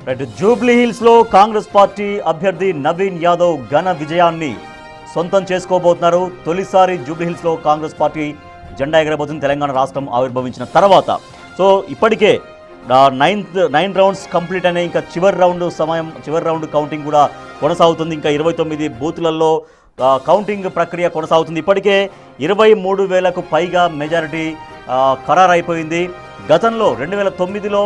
Right, Jubilee హిల్స్లో Congress party అభ్యర్థి నవీన్ యాదవ్ ఘన విజయాన్ని సొంతం చేసుకోబోతున్నారు. తొలిసారి జూబ్లీ హిల్స్లో కాంగ్రెస్ పార్టీ జెండా ఎగరబోతుంది తెలంగాణ రాష్ట్రం ఆవిర్భవించిన తర్వాత. సో ఇప్పటికే 9 రౌండ్స్ కంప్లీట్ అయినాయి. ఇంకా చివరి రౌండ్ కౌంటింగ్ కూడా కొనసాగుతుంది. ఇంకా 29 బూతులలో కౌంటింగ్ ప్రక్రియ కొనసాగుతుంది. ఇప్పటికే 23,000కు పైగా మెజారిటీ ఖరారైపోయింది. గతంలో 2009లో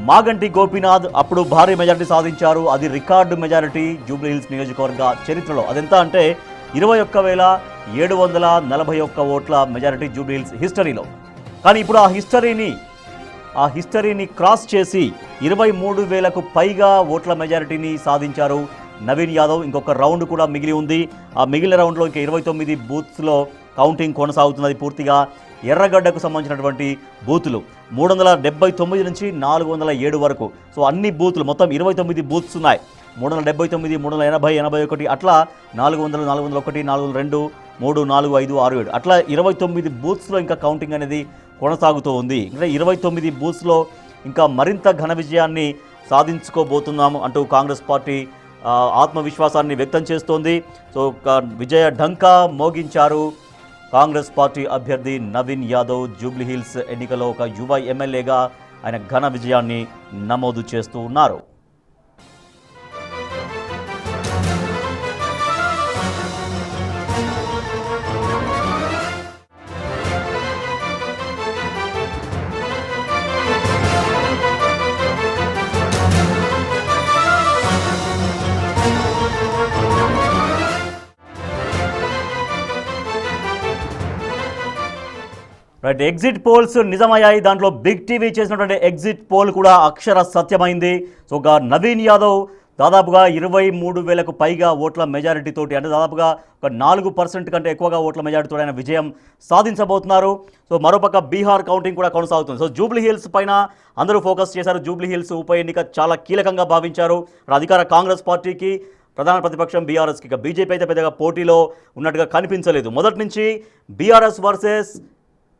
మాగంటి గోపీనాథ్ అప్పుడు భారీ మెజారిటీ సాధించారు. అది రికార్డు మెజారిటీ జూబ్లీ హిల్స్ నియోజకవర్గ చరిత్రలో. అదెంత అంటే 21,741 ఓట్ల మెజారిటీ జూబ్లీ హిల్స్ హిస్టరీలో. కానీ ఇప్పుడు ఆ హిస్టరీని క్రాస్ చేసి 23,000కు పైగా ఓట్ల మెజారిటీని సాధించారు నవీన్ యాదవ్. ఇంకొక రౌండ్ కూడా మిగిలి ఉంది. ఆ మిగిలిన రౌండ్లో ఇంకా 29 బూత్స్లో కౌంటింగ్ కొనసాగుతున్నది. పూర్తిగా ఎర్రగడ్డకు సంబంధించినటువంటి బూతులు 379 నుంచి 407 వరకు. సో అన్ని బూతులు మొత్తం 29 బూత్స్ ఉన్నాయి. 379, 380, 81 అట్లా 400, 401, 402, 3, 4, 5, 6, 7 అట్లా 29 బూత్స్లో ఇంకా కౌంటింగ్ అనేది కొనసాగుతూ ఉంది. ఇంకా 29 బూత్స్లో ఇంకా మరింత ఘన విజయాన్ని సాధించుకోబోతున్నాము అంటూ కాంగ్రెస్ పార్టీ ఆత్మవిశ్వాసాన్ని వ్యక్తం చేస్తోంది. సో విజయ ఢంకా మోగించారు కాంగ్రెస్ పార్టీ అభ్యర్థి నవీన్ యాదవ్. జూబ్లీ హిల్స్ ఎన్నికలో ఒక యువ ఎమ్మెల్యేగా ఆయన ఘన విజయాన్ని నమోదు చేస్తూ ఉన్నారు. రైట్, ఎగ్జిట్ పోల్స్ నిజమయ్యాయి. దాంట్లో బిగ్ టీవీ చేసినటువంటి ఎగ్జిట్ పోల్ కూడా అక్షర సత్యమైంది. సో నవీన్ యాదవ్ దాదాపుగా 23,000కు పైగా ఓట్ల మెజారిటీతోటి, అంటే దాదాపుగా ఒక 4% కంటే ఎక్కువగా ఓట్ల మెజారిటీతో ఆయన విజయం సాధించబోతున్నారు. సో మరోపక్క బీహార్ కౌంటింగ్ కూడా కొనసాగుతుంది. సో జూబ్లీ హిల్స్ పైన అందరూ ఫోకస్ చేశారు. జూబ్లీ హిల్స్ ఉప ఎన్నిక చాలా కీలకంగా భావించారు. అధికార కాంగ్రెస్ పార్టీకి, ప్రధాన ప్రతిపక్షం బీఆర్ఎస్కి, ఇక బీజేపీ అయితే పెద్దగా పోటీలో ఉన్నట్టుగా కనిపించలేదు. మొదటి నుంచి బీఆర్ఎస్ వర్సెస్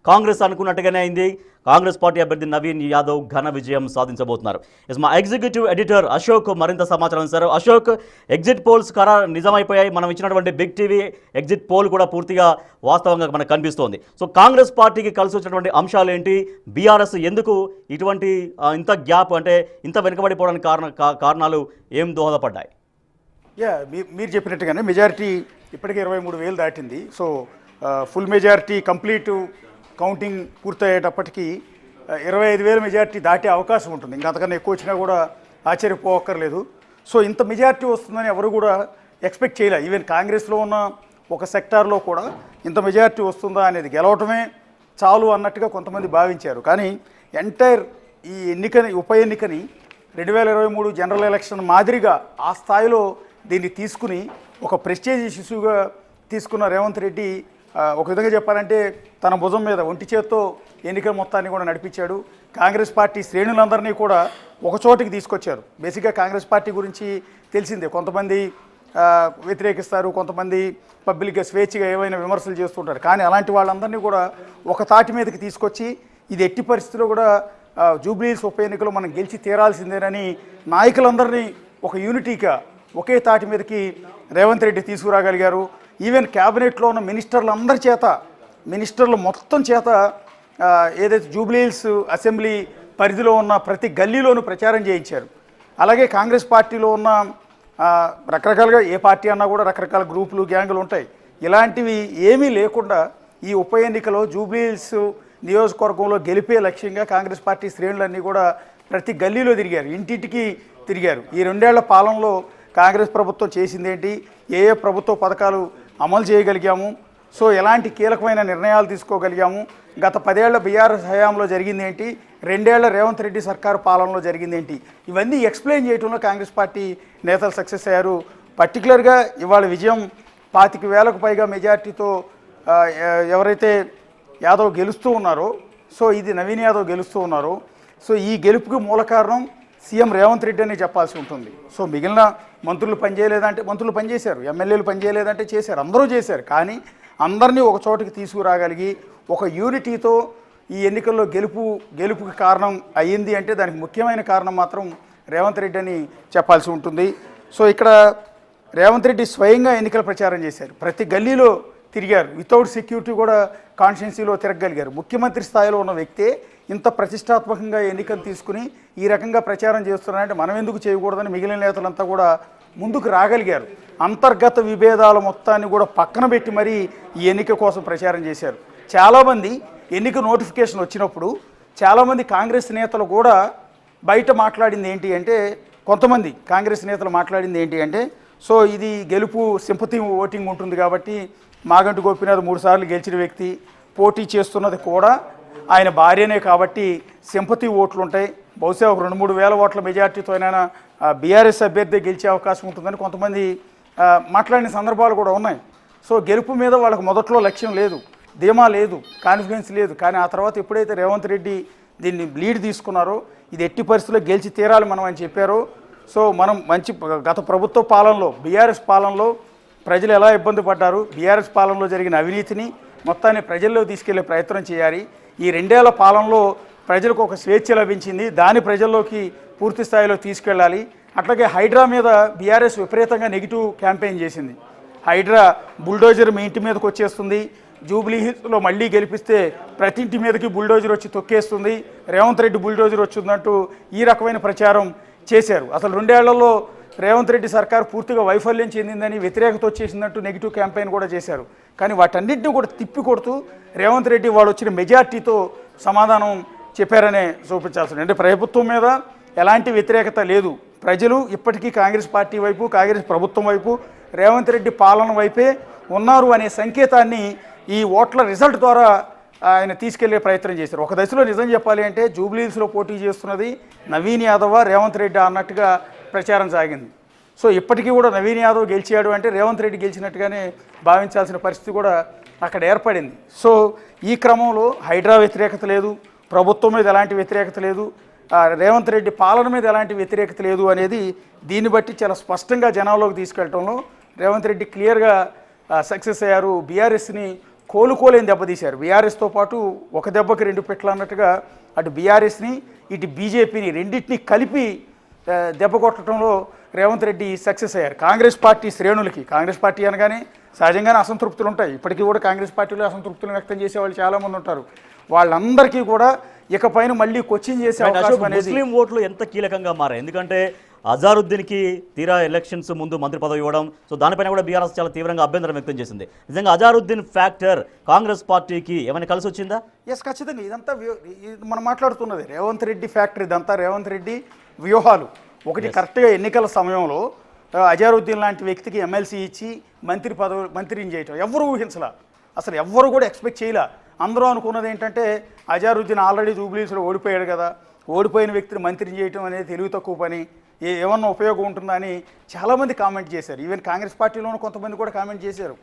కాంగ్రెస్ అనుకున్నట్టుగానే అయింది. కాంగ్రెస్ పార్టీ అభ్యర్థి నవీన్ యాదవ్ ఘన విజయం సాధించబోతున్నారు. మా ఎగ్జిక్యూటివ్ ఎడిటర్ అశోక్ మరింత సమాచారం ఇస్తారు. అశోక్, ఎగ్జిట్ పోల్స్ నిజమైపోయాయి. మనం ఇచ్చినటువంటి బిగ్ టీవీ ఎగ్జిట్ పోల్ కూడా పూర్తిగా వాస్తవంగా మనకు కనిపిస్తోంది. సో కాంగ్రెస్ పార్టీకి కలిసి వచ్చినటువంటి అంశాలు ఏంటి? బీఆర్ఎస్ ఎందుకు ఇటువంటి ఇంత గ్యాప్, అంటే ఇంత వెనుకబడిపోవడానికి కారణాలు ఏం దోహదపడ్డాయి? మీరు చెప్పినట్టుగానే మెజారిటీ ఇప్పటికే 23,000 దాటింది. So full majority complete counting పూర్తయ్యేటప్పటికీ 25,000 మెజారిటీ దాటే అవకాశం ఉంటుంది. ఇంకా అంతకన్నా ఎక్కువ వచ్చినా కూడా ఆశ్చర్యపోవక్కర్లేదు. సో ఇంత మెజారిటీ వస్తుందని ఎవరు కూడా ఎక్స్పెక్ట్ చేయలేదు. ఈవెన్ కాంగ్రెస్లో ఉన్న ఒక సెక్టార్లో కూడా ఇంత మెజారిటీ వస్తుందా అనేది గెలవటమే చాలు అన్నట్టుగా కొంతమంది భావించారు. కానీ ఎంటైర్ ఈ ఉప ఎన్నికని 2023 జనరల్ ఎలక్షన్ మాదిరిగా ఆ స్థాయిలో దీన్ని తీసుకుని ఒక ప్రెస్టేజ్ ఇష్యూగా తీసుకున్న రేవంత్ రెడ్డి ఒక విధంగా చెప్పాలంటే తన భుజం మీద ఒంటి చేత్తో ఎన్నికల మొత్తాన్ని కూడా నడిపించాడు. కాంగ్రెస్ పార్టీ శ్రేణులందరినీ కూడా ఒక చోటికి తీసుకొచ్చారు. బేసిక్గా కాంగ్రెస్ పార్టీ గురించి తెలిసిందే, కొంతమంది వ్యతిరేకిస్తారు, కొంతమంది పబ్లిక్గా స్వేచ్ఛగా ఏవైనా విమర్శలు చేస్తుంటారు. కానీ అలాంటి వాళ్ళందరినీ కూడా ఒక తాటి మీదకి తీసుకొచ్చి ఇది ఎట్టి పరిస్థితుల్లో కూడా జూబ్లీ హిల్స్ ఉప ఎన్నికలో మనం గెలిచి తీరాల్సిందేనని నాయకులందరినీ ఒక యూనిటీగా ఒకే తాటి మీదకి రేవంత్ రెడ్డి తీసుకురాగలిగారు. ఈవెన్ క్యాబినెట్లో ఉన్న మినిస్టర్లు మొత్తం చేత ఏదైతే జూబ్లీ హిల్స్ అసెంబ్లీ పరిధిలో ఉన్న ప్రతి గల్లీలోనూ ప్రచారం చేయించారు. అలాగే కాంగ్రెస్ పార్టీలో ఉన్న రకరకాలుగా, ఏ పార్టీ అన్నా కూడా రకరకాల గ్రూపులు, గ్యాంగులు ఉంటాయి. ఇలాంటివి ఏమీ లేకుండా ఈ ఉప ఎన్నికలో జూబ్లీ హిల్స్ నియోజకవర్గంలో గెలిపే లక్ష్యంగా కాంగ్రెస్ పార్టీ శ్రేణులన్నీ కూడా ప్రతి గల్లీలో తిరిగారు, ఇంటింటికి తిరిగారు. ఈ 2 ఏళ్ల పాలనలో కాంగ్రెస్ ప్రభుత్వం చేసిందేంటి, ఏ ప్రభుత్వ పథకాలు అమలు చేయగలిగాము, సో ఎలాంటి కీలకమైన నిర్ణయాలు తీసుకోగలిగాము, గత 10 ఏళ్ల బీఆర్ఎస్ హయాంలో జరిగిందేంటి, 2 ఏళ్ల రేవంత్ రెడ్డి సర్కారు పాలనలో జరిగిందేంటి, ఇవన్నీ ఎక్స్ప్లెయిన్ చేయడంలో కాంగ్రెస్ పార్టీ నేతలు సక్సెస్ అయ్యారు. పర్టికులర్గా ఇవాళ విజయం 25,000కు పైగా మెజార్టీతో ఎవరైతే యాదవ్ గెలుస్తూ ఉన్నారో, సో ఇది నవీన్ యాదవ్ గెలుస్తూ ఉన్నారో, సో ఈ గెలుపుకి మూల కారణం సీఎం రేవంత్ రెడ్డి అని చెప్పాల్సి ఉంటుంది. సో మిగిలిన మంత్రులు పనిచేయలేదంటే మంత్రులు పనిచేశారు, ఎమ్మెల్యేలు పనిచేయలేదంటే చేశారు, అందరూ చేశారు. కానీ అందరినీ ఒక చోటుకి తీసుకురాగలిగి ఒక యూనిటీతో ఈ ఎన్నికల్లో గెలుపుకి కారణం అయ్యింది అంటే దానికి ముఖ్యమైన కారణం మాత్రం రేవంత్ రెడ్డి అని చెప్పాల్సి ఉంటుంది. సో ఇక్కడ రేవంత్ రెడ్డి స్వయంగా ఎన్నికల ప్రచారం చేశారు. ప్రతి గల్లీలో తిరిగారు. వితౌట్ సెక్యూరిటీ కూడా కాన్స్టిట్యున్సీలో తిరగగలిగారు. ముఖ్యమంత్రి స్థాయిలో ఉన్న వ్యక్తే ఇంత ప్రతిష్టాత్మకంగా ఎన్నికలు తీసుకుని ఈ రకంగా ప్రచారం చేస్తున్నారంటే మనం ఎందుకు చేయకూడదని మిగిలిన నేతలంతా కూడా ముందుకు రాగలిగారు. అంతర్గత విభేదాల మొత్తాన్ని కూడా పక్కన పెట్టి మరీ ఈ ఎన్నిక కోసం ప్రచారం చేశారు. చాలామంది ఎన్నిక నోటిఫికేషన్ వచ్చినప్పుడు చాలామంది కాంగ్రెస్ నేతలు కూడా బయట మాట్లాడింది ఏంటి అంటే, కొంతమంది కాంగ్రెస్ నేతలు మాట్లాడింది ఏంటి అంటే, సో ఇది గెలుపు సింపతి ఓటింగ్ ఉంటుంది కాబట్టి మాగంటి గోపీనాథ్ 3 సార్లు గెలిచిన వ్యక్తి, పోటీ చేస్తున్నది కూడా ఆయన భార్యనే కాబట్టి సింపతి ఓట్లు ఉంటాయి, బహుశా ఒక 2-3 వేల ఓట్ల మెజార్టీతో అయినా బీఆర్ఎస్ అభ్యర్థి గెలిచే అవకాశం ఉంటుందని కొంతమంది మాట్లాడిన సందర్భాలు కూడా ఉన్నాయి. సో గెలుపు మీద వాళ్ళకు మొదట్లో లక్ష్యం లేదు, ధీమా లేదు, కాన్ఫిడెన్స్ లేదు. కానీ ఆ తర్వాత ఎప్పుడైతే రేవంత్ రెడ్డి దీన్ని లీడ్ తీసుకున్నారో, ఇది ఎట్టి పరిస్థితుల్లో గెలిచి తీరాలి మనం అని చెప్పారో, సో మనం మంచి గత ప్రభుత్వ పాలనలో బీఆర్ఎస్ పాలనలో ప్రజలు ఎలా ఇబ్బంది పడ్డారు, బీఆర్ఎస్ పాలనలో జరిగిన అవినీతిని మొత్తాన్ని ప్రజల్లో తీసుకెళ్లే ప్రయత్నం చేయాలి. ఈ 2 ఏళ్ల పాలనలో ప్రజలకు ఒక స్వేచ్ఛ లభించింది, దాని ప్రజల్లోకి పూర్తి స్థాయిలో తీసుకెళ్ళాలి. అట్లాగే హైడ్రా మీద బీఆర్ఎస్ విపరీతంగా నెగిటివ్ క్యాంపెయిన్ చేసింది. హైడ్రా బుల్డోజర్ మీ ఇంటి మీదకి వచ్చేస్తుంది, జూబ్లీ హిల్స్లో మళ్ళీ గెలిపిస్తే ప్రతి ఇంటి మీదకి బుల్డోజర్ వచ్చి తొక్కేస్తుంది, రేవంత్ రెడ్డి బుల్డోజర్ వచ్చిందంటూ ఈ రకమైన ప్రచారం చేశారు. అసలు 2 ఏళ్లలో రేవంత్ రెడ్డి సర్కార్ పూర్తిగా వైఫల్యం చెందిందని, వ్యతిరేకత వచ్చేసిందంటూ నెగిటివ్ క్యాంపెయిన్ కూడా చేశారు. కానీ వాటన్నింటినీ కూడా తిప్పి కొడుతూ రేవంత్ రెడ్డి వాడు వచ్చిన మెజార్టీతో సమాధానం చెప్పారనే చూపించాల్సింది. అంటే ప్రభుత్వం మీద ఎలాంటి వ్యతిరేకత లేదు, ప్రజలు ఇప్పటికీ కాంగ్రెస్ పార్టీ వైపు, కాంగ్రెస్ ప్రభుత్వం వైపు, రేవంత్ రెడ్డి పాలన వైపే ఉన్నారు అనే సంకేతాన్ని ఈ ఓట్ల రిజల్ట్ ద్వారా ఆయన తీసుకెళ్లే ప్రయత్నం చేశారు. ఒక దశలో నిజం చెప్పాలి అంటే జూబ్లీహిల్స్లో పోటీ చేస్తున్నది నవీన్ యాదవ్, రేవంత్ రెడ్డి అన్నట్టుగా ప్రచారం సాగింది. సో ఇప్పటికీ కూడా నవీన్ యాదవ్ గెలిచాడు అంటే రేవంత్ రెడ్డి గెలిచినట్టుగానే భావించాల్సిన పరిస్థితి కూడా అక్కడ ఏర్పడింది. సో ఈ క్రమంలో హైడ్రా వ్యతిరేకత లేదు, ప్రభుత్వం మీద ఎలాంటి వ్యతిరేకత లేదు, రేవంత్ రెడ్డి పాలన మీద ఎలాంటి వ్యతిరేకత లేదు అనేది దీన్ని బట్టి చాలా స్పష్టంగా జనాల్లోకి తీసుకెళ్లడంలో రేవంత్ రెడ్డి క్లియర్గా సక్సెస్ అయ్యారు. బీఆర్ఎస్ని కోలుకోలేని దెబ్బతీశారు. బీఆర్ఎస్తో పాటు ఒక దెబ్బకి 2 పెట్లు అన్నట్టుగా అటు బీఆర్ఎస్ని ఇటు బీజేపీని రెండింటినీ కలిపి దెబ్బ కొట్టడంలో రేవంత్ రెడ్డి సక్సెస్ అయ్యారు. కాంగ్రెస్ పార్టీ శ్రేణులకి, కాంగ్రెస్ పార్టీ అనగానే సహజంగానే అసంతృప్తులు ఉంటాయి, ఇప్పటికీ కూడా కాంగ్రెస్ పార్టీలో అసంతృప్తులు వ్యక్తం చేసే వాళ్ళు చాలామంది ఉంటారు. వాళ్ళందరికీ కూడా ఇకపైన మళ్ళీ కోచింగ్ చేసే అవకాశం అనేది ముస్లిం ఓట్లు ఎంత కీలకంగా మారాయి. ఎందుకంటే అజారుద్దీన్కి తీరా ఎలక్షన్స్ ముందు మంత్రి పదవి ఇవ్వడం, సో దానిపైన కూడా బీఆర్ఎస్ చాలా తీవ్రంగా అభ్యంతరం వ్యక్తం చేసింది. నిజంగా అజారుద్దీన్ ఫ్యాక్టర్ కాంగ్రెస్ పార్టీకి ఏమైనా కలిసి వచ్చిందా? ఎస్, ఖచ్చితంగా. ఇదంతా మనం మాట్లాడుతున్నది రేవంత్ రెడ్డి ఫ్యాక్టర్. ఇదంతా రేవంత్ రెడ్డి వ్యూహాలు. ఒకటి, కరెక్ట్గా ఎన్నికల సమయంలో అజారుద్దీన్ లాంటి వ్యక్తికి ఎమ్మెల్సీ ఇచ్చి మంత్రిని చేయటం ఎవరు ఊహించలా, అసలు ఎవ్వరు కూడా ఎక్స్పెక్ట్ చేయలే. అందరూ అనుకున్నది ఏంటంటే అజారుద్దీన్ ఆల్రెడీ జూబ్లీహిల్స్లో ఓడిపోయాడు కదా, ఓడిపోయిన వ్యక్తిని మంత్రిని చేయటం అనేది తెలివి తక్కువ పని, ఏమన్నా ఉపయోగం ఉంటుందా అని చాలామంది కామెంట్ చేశారు. ఈవెన్ కాంగ్రెస్ పార్టీలోనూ కొంతమంది కూడా కామెంట్ చేశారు.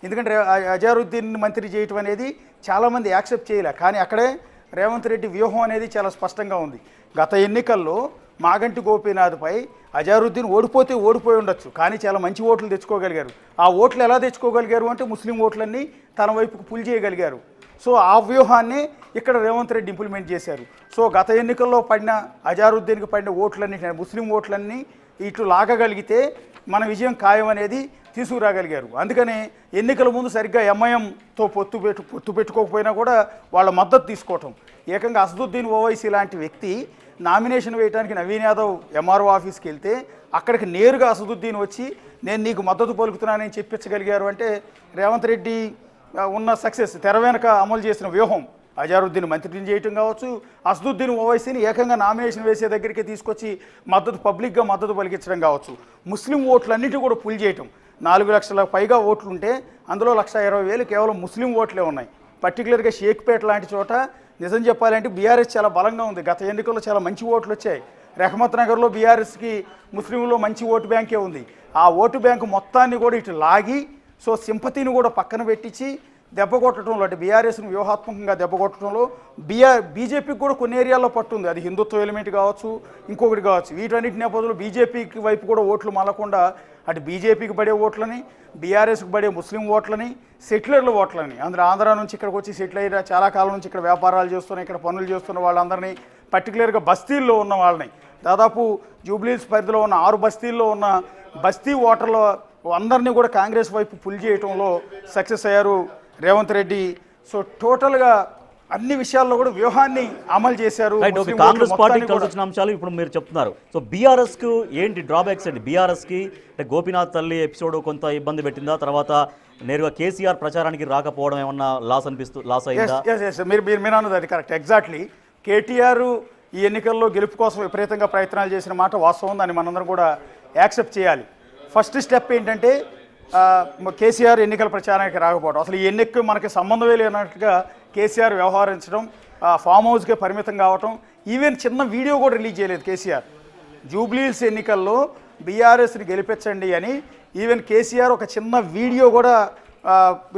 ఎందుకంటే అజారుద్దీన్ మంత్రి చేయటం అనేది చాలామంది యాక్సెప్ట్ చేయలే. కానీ అక్కడే రేవంత్ రెడ్డి వ్యూహం అనేది చాలా స్పష్టంగా ఉంది. గత ఎన్నికల్లో మాగంటి గోపీనాథ్పై అజారుద్దీన్ ఓడిపోయి ఉండొచ్చు, కానీ చాలా మంచి ఓట్లు తెచ్చుకోగలిగారు. ఆ ఓట్లు ఎలా తెచ్చుకోగలిగారు అంటే ముస్లిం ఓట్లన్నీ తన వైపుకు పుల్ చేయగలిగారు. సో ఆ వ్యూహాన్ని ఇక్కడ రేవంత్ రెడ్డి ఇంప్లిమెంట్ చేశారు. సో గత ఎన్నికల్లో పడిన అజారుద్దీన్కి పడిన ఓట్లన్నీ, ముస్లిం ఓట్లన్నీ ఇట్లు లాగగలిగితే మన విజయం ఖాయం అనేది తీసుకురాగలిగారు. అందుకని ఎన్నికల ముందు సరిగ్గా ఎంఐఎంతో పొత్తు పెట్టుకోకపోయినా కూడా వాళ్ళ మద్దతు తీసుకోవటం. ఏకంగా అసదుద్దీన్ ఓవైసీ లాంటి వ్యక్తి నామినేషన్ వేయడానికి నవీన్ యాదవ్ ఎంఆర్ఓ ఆఫీస్కి వెళ్తే అక్కడికి నేరుగా అసదుద్దీన్ వచ్చి నేను నీకు మద్దతు పలుకుతున్నానని చెప్పించగలిగారు. అంటే రేవంత్ రెడ్డి ఉన్న సక్సెస్, తెర వెనక అమలు చేసిన వ్యూహం, అజారుద్దీన్ మంత్రిని చేయటం కావచ్చు, అసదుద్దీన్ ఓవైసీని ఏకంగా నామినేషన్ వేసే దగ్గరికి తీసుకొచ్చి పబ్లిక్గా మద్దతు పలికించడం కావచ్చు, ముస్లిం ఓట్లన్నిటి కూడా పుల్ చేయటం. 4 లక్షల పైగా ఓట్లుంటే అందులో 1,20,000 కేవలం ముస్లిం ఓట్లే ఉన్నాయి. పర్టికులర్గా షేక్పేట లాంటి చోట నిజం చెప్పాలంటే బీఆర్ఎస్ చాలా బలంగా ఉంది. గత ఎన్నికల్లో చాలా మంచి ఓట్లు వచ్చాయి. రెహమత్ నగర్లో బీఆర్ఎస్కి ముస్లింలో మంచి ఓటు బ్యాంకే ఉంది. ఆ ఓటు బ్యాంకు మొత్తాన్ని కూడా ఇటు లాగి, సో సింపతిని కూడా పక్కన పెట్టించి దెబ్బ కొట్టడంలో, అంటే బీఆర్ఎస్ను వ్యూహాత్మకంగా దెబ్బ కొట్టడంలో బీజేపీకి కూడా కొన్ని ఏరియాల్లో పట్టుంది. అది హిందుత్వ ఎలిమెంట్ కావచ్చు, ఇంకొకటి కావచ్చు. వీటన్నిటి నేపథ్యంలో బీజేపీకి వైపు కూడా ఓట్లు మళ్ళకుండా అటు బీజేపీకి పడే ఓట్లని, బీఆర్ఎస్కి పడే ముస్లిం ఓట్లని, సెటిలర్ల ఓట్లని, ఆంధ్ర నుంచి ఇక్కడికి వచ్చి సెటిల్ అయిన చాలా కాలం నుంచి ఇక్కడ వ్యాపారాలు చేస్తున్న, ఇక్కడ పనులు చేస్తున్న వాళ్ళందరినీ పర్టికులర్గా బస్తీల్లో ఉన్న వాళ్ళని, దాదాపు జూబ్లీహిల్స్ పరిధిలో ఉన్న 6 బస్తీల్లో ఉన్న బస్తీ ఓటర్ల అందరినీ కూడా కాంగ్రెస్ వైపు పుల్ చేయడంలో సక్సెస్ అయ్యారు రేవంత్ రెడ్డి. సో టోటల్గా అన్ని విషయాల్లో కూడా వ్యూహాన్ని అమలు చేశారు. కాంగ్రెస్ పార్టీ కలిసి వచ్చిన అంశాలు ఇప్పుడు మీరు చెప్తున్నారు. సో బీఆర్ఎస్కు ఏంటి డ్రాబ్యాక్స్ అండి? బీఆర్ఎస్కి అంటే గోపీనాథ్ తల్లి ఎపిసోడ్ కొంత ఇబ్బంది పెట్టిందా? తర్వాత నేరుగా కేసీఆర్ ప్రచారానికి రాకపోవడం ఏమన్నా లాస్ అయిందా? మీరు అన్నది అది కరెక్ట్, ఎగ్జాక్ట్లీ. కేటీఆర్ ఈ ఎన్నికల్లో గెలుపు కోసం విపరీతంగా ప్రయత్నాలు చేసిన మాట వాస్తవం, దాన్ని మనందరం కూడా యాక్సెప్ట్ చేయాలి. ఫస్ట్ స్టెప్ ఏంటంటే కేసీఆర్ ఎన్నికల ప్రచారానికి రాకపోవడం, అసలు ఈ ఎన్నికకు మనకి సంబంధమే లేనట్టుగా కేసీఆర్ వ్యవహరించడం, ఫామ్ హౌస్కే పరిమితం కావటం, ఈవెన్ చిన్న వీడియో కూడా రిలీజ్ చేయలేదు కేసీఆర్. జూబ్లీహిల్స్ ఎన్నికల్లో బీఆర్ఎస్ని గెలిపించండి అని ఈవెన్ కేసీఆర్ ఒక చిన్న వీడియో కూడా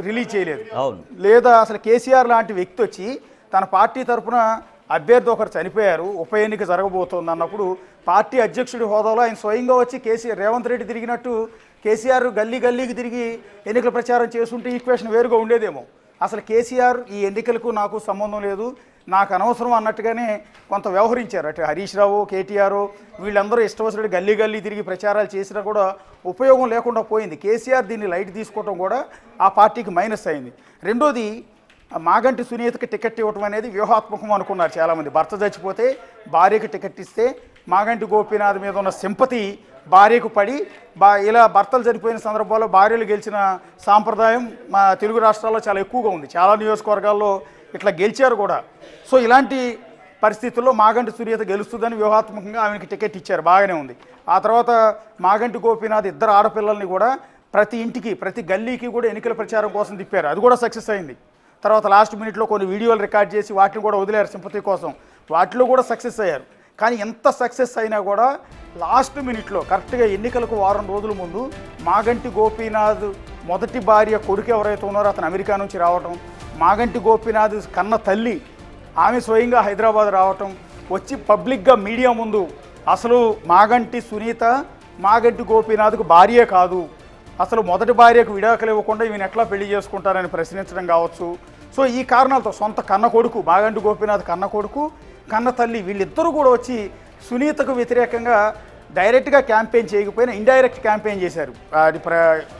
రిలీజ్ చేయలేదు. లేదా అసలు కేసీఆర్ లాంటి వ్యక్తి వచ్చి తన పార్టీ తరఫున అభ్యర్థి ఒకరు చనిపోయారు, ఉప ఎన్నిక జరగబోతోంది అన్నప్పుడు పార్టీ అధ్యక్షుడి హోదాలో ఆయన స్వయంగా వచ్చి రేవంత్ రెడ్డి తిరిగినట్టు కేసీఆర్ గల్లీకి తిరిగి ఎన్నికల ప్రచారం చేస్తుంటే ఈక్వేషన్ వేరుగా ఉండేదేమో. అసలు కేసీఆర్ ఈ ఎన్నికలకు నాకు సంబంధం లేదు, నాకు అనవసరం అన్నట్టుగానే కొంత వ్యవహరించారు. అటు హరీష్ రావు, కేటీఆర్ వీళ్ళందరూ ఇష్టవసరుడు గల్లీ తిరిగి ప్రచారాలు చేసినా కూడా ఉపయోగం లేకుండా పోయింది. కేసీఆర్ దీన్ని లైట్ తీసుకోవడం కూడా ఆ పార్టీకి మైనస్ అయింది. రెండోది, మాగంటి సునీతకి టికెట్ ఇవ్వటం అనేది వ్యూహాత్మకం అనుకున్నారు చాలామంది. భర్త చచ్చిపోతే భార్యకి టికెట్ ఇస్తే మాగంటి గోపీనాథ్ మీద ఉన్న సింపతి భార్యకు పడి ఇలా భర్తలు చనిపోయిన సందర్భాల్లో భార్యలు గెలిచిన సాంప్రదాయం మా తెలుగు రాష్ట్రాల్లో చాలా ఎక్కువగా ఉంది. చాలా నియోజకవర్గాల్లో ఇట్లా గెలిచారు కూడా. సో ఇలాంటి పరిస్థితుల్లో మాగంటి సునీత గెలుస్తుందని వ్యూహాత్మకంగా ఆమెకి టికెట్ ఇచ్చారు, బాగానే ఉంది. ఆ తర్వాత మాగంటి గోపీనాథ్ 2 ఆడపిల్లల్ని కూడా ప్రతి ఇంటికి ప్రతి గల్లీకి కూడా ఎన్నికల ప్రచారం కోసం తిప్పారు, అది కూడా సక్సెస్ అయింది. తర్వాత లాస్ట్ మినిట్లో కొన్ని వీడియోలు రికార్డ్ చేసి వాటిని కూడా వదిలేరు సింపతి కోసం, వాటిలో కూడా సక్సెస్ అయ్యారు. కానీ ఎంత సక్సెస్ అయినా కూడా లాస్ట్ మినిట్లో కరెక్ట్గా ఎన్నికలకు వారం రోజుల ముందు మాగంటి గోపీనాథ్ మొదటి భార్య కొడుకు ఎవరైతే ఉన్నారో అతను అమెరికా నుంచి రావటం, మాగంటి గోపీనాథ్ కన్న తల్లి ఆమె స్వయంగా హైదరాబాద్ రావటం, వచ్చి పబ్లిక్గా మీడియా ముందు అసలు మాగంటి సునీత మాగంటి గోపీనాథ్కు భార్యే కాదు, అసలు మొదటి భార్యకు విడాకులు ఇవ్వకుండా ఈమెను ఎట్లా పెళ్లి చేసుకుంటారని ప్రశ్నించడం కావచ్చు. సో ఈ కారణాలతో సొంత కన్న కొడుకు మాగంటి గోపీనాథ్ కన్న కొడుకు, కన్న తల్లి వీళ్ళిద్దరూ కూడా వచ్చి సునీతకు వ్యతిరేకంగా డైరెక్ట్గా క్యాంపెయిన్ చేయకపోయినా ఇండైరెక్ట్ క్యాంపెయిన్ చేశారు. అది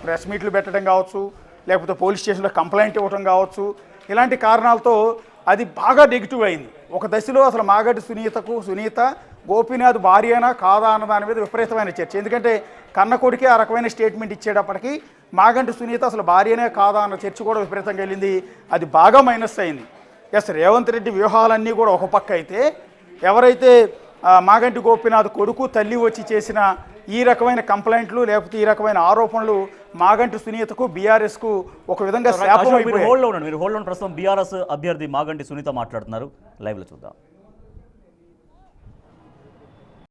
ప్రెస్ మీట్లు పెట్టడం కావచ్చు, లేకపోతే పోలీస్ స్టేషన్లో కంప్లైంట్ ఇవ్వడం కావచ్చు. ఇలాంటి కారణాలతో అది బాగా నెగిటివ్ అయింది. ఒక దశలో అసలు మాగంటి సునీత గోపీనాథ్ భార్యనా కాదా అన్న దాని మీద విపరీతమైన చర్చ. ఎందుకంటే కన్న కొడుకే ఆ రకమైన స్టేట్మెంట్ ఇచ్చేటప్పటికి మాగంటి సునీత అసలు భార్యనే కాదా అన్న చర్చ కూడా విపరీతంగా వెళ్ళింది, అది బాగా మైనస్ అయింది. ఎస్, రేవంత్ రెడ్డి వ్యూహాలన్నీ కూడా ఒక పక్క అయితే, ఎవరైతే మాగంటి గోపీనాథ్ కొడుకు తల్లి వచ్చి చేసిన ఈ రకమైన కంప్లైంట్లు లేకపోతే ఈ రకమైన ఆరోపణలు మాగంటి సునీతకు బీఆర్ఎస్కు ఒక విధంగా శాపం అయిపోయాయి. మీరు హోల్డ్ ప్రస్తుతం బీఆర్ఎస్ అభ్యర్థి మాగంటి సునీత మాట్లాడుతున్నారు, లైవ్లో చూద్దాం.